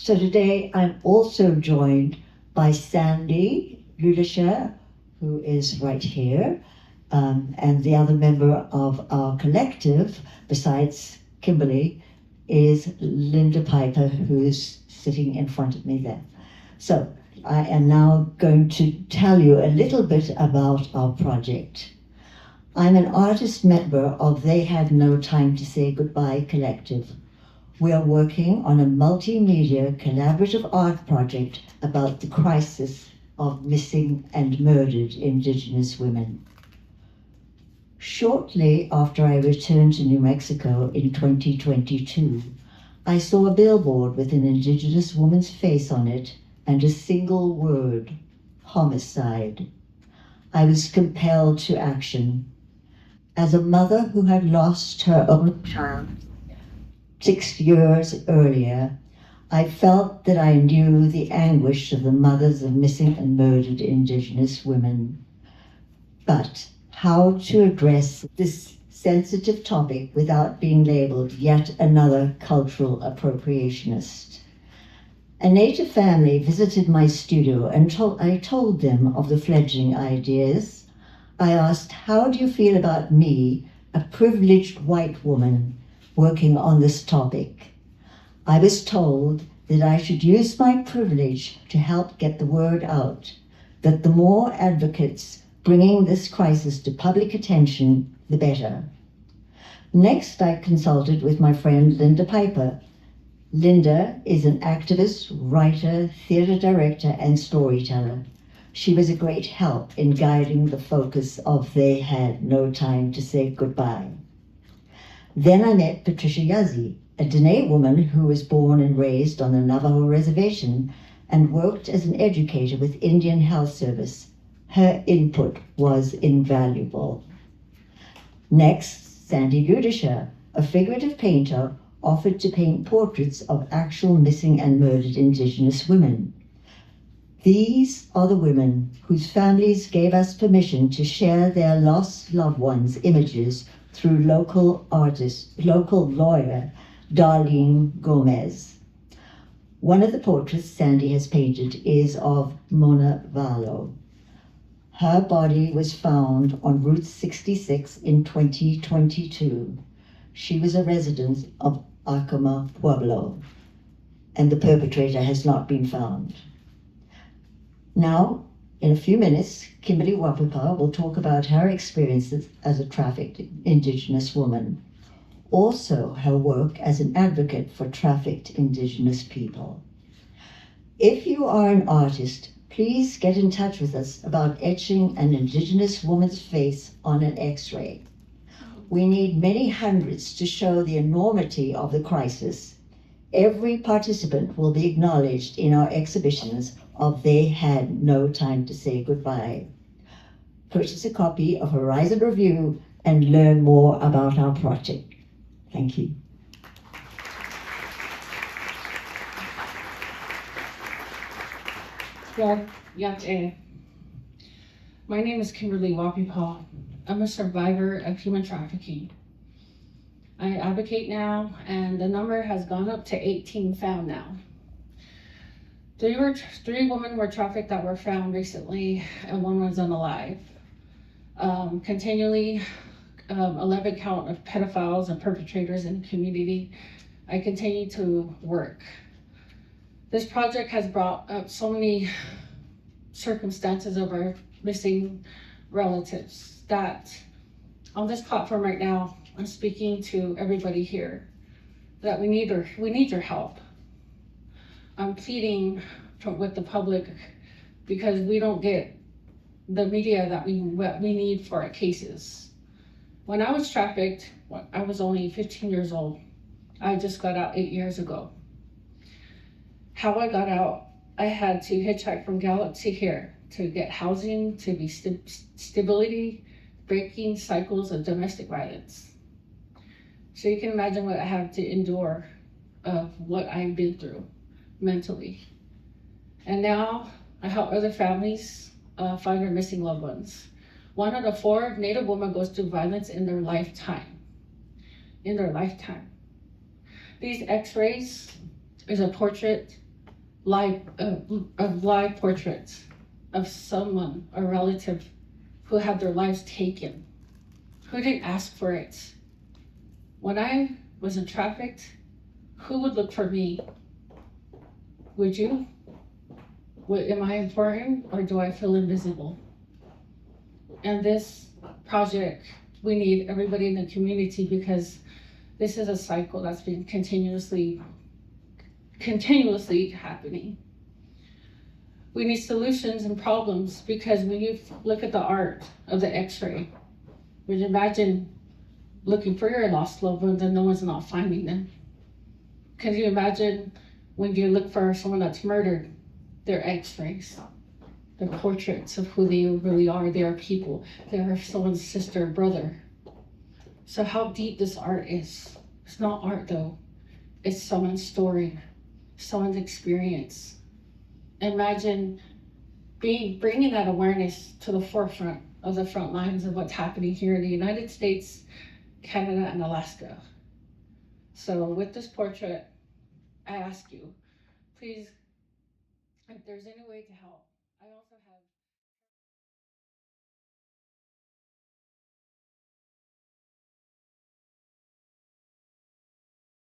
So today I'm also joined by Sandi Ludescher, who is right here, and the other member of our collective, besides Kimberley, is Linda Piper, who's sitting in front of me there. So I am now going to tell you a little bit about our project. I'm an artist member of They Had No Time to Say Goodbye collective. We are working on a multimedia collaborative art project about the crisis of missing and murdered Indigenous women. Shortly after I returned to New Mexico in 2022, I saw a billboard with an Indigenous woman's face on it and a single word, homicide. I was compelled to action. As a mother who had lost her own child 6 years earlier, I felt that I knew the anguish of the mothers of missing and murdered Indigenous women. But how to address this sensitive topic without being labeled yet another cultural appropriationist? A Native family visited my studio and I told them of the fledgling ideas. I asked, how do you feel about me, a privileged white woman, working on this topic? I was told that I should use my privilege to help get the word out, that the more advocates bringing this crisis to public attention, the better. Next, I consulted with my friend Linda Piper. Linda is an activist, writer, theatre director, and storyteller. She was a great help in guiding the focus of They Had No Time to Say Goodbye. Then I met Patricia Yazzie, a Diné woman who was born and raised on the Navajo reservation and worked as an educator with Indian Health Service. Her input was invaluable. Next, Sandi Ludescher, a figurative painter, offered to paint portraits of actual missing and murdered Indigenous women. These are the women whose families gave us permission to share their lost loved ones' images through local lawyer, Darlene Gomez. One of the portraits Sandi has painted is of Mona Vallo. Her body was found on Route 66 in 2022. She was a resident of Acoma Pueblo, and the perpetrator has not been found. Now, in a few minutes, Kimberley Wahpepah will talk about her experiences as a trafficked Indigenous woman, also her work as an advocate for trafficked Indigenous people. If you are an artist, please get in touch with us about etching an Indigenous woman's face on an X-ray. We need many hundreds to show the enormity of the crisis. Every participant will be acknowledged in our exhibitions of They Had No Time to Say Goodbye. Purchase a copy of Horizon Review and learn more about our project. Thank you. My name is Kimberley Wahpepah. I'm a survivor of human trafficking. I advocate now, and the number has gone up to 18 found now. Three women were trafficked that were found recently, and one was unalive. Continually, 11 count of pedophiles and perpetrators in the community. I continue to work. This project has brought up so many circumstances of our missing relatives that on this platform right now, I'm speaking to everybody here that we need your help. I'm pleading with the public because we don't get the media that we need for our cases. When I was trafficked, I was only 15 years old. I just got out 8 years ago. How I got out, I had to hitchhike from Gallup to here to get housing, to be stability, breaking cycles of domestic violence. So you can imagine what I have to endure of what I've been through mentally. And now I help other families find their missing loved ones. 1 out of 4 Native women goes through violence in their lifetime. These x-rays is a portrait live portraits of someone, a relative, who had their lives taken, who didn't ask for it. When I was trafficked, who would look for me? Would you? Am I important, or do I feel invisible? And this project, we need everybody in the community, because this is a cycle that's been continuously happening. We need solutions and problems, because when you look at the art of the X-ray, would you imagine looking for your lost loved ones and no one's not finding them? Can you imagine when you look for someone that's murdered, their X-rays, their portraits of who they really are? They are people. They are someone's sister, brother. So how deep this art is. It's not art though. It's someone's story, someone's experience. Imagine bringing that awareness to the forefront of the front lines of what's happening here in the United States, Canada, and Alaska. So with this portrait, I ask you, please, if there's any way to help. I also have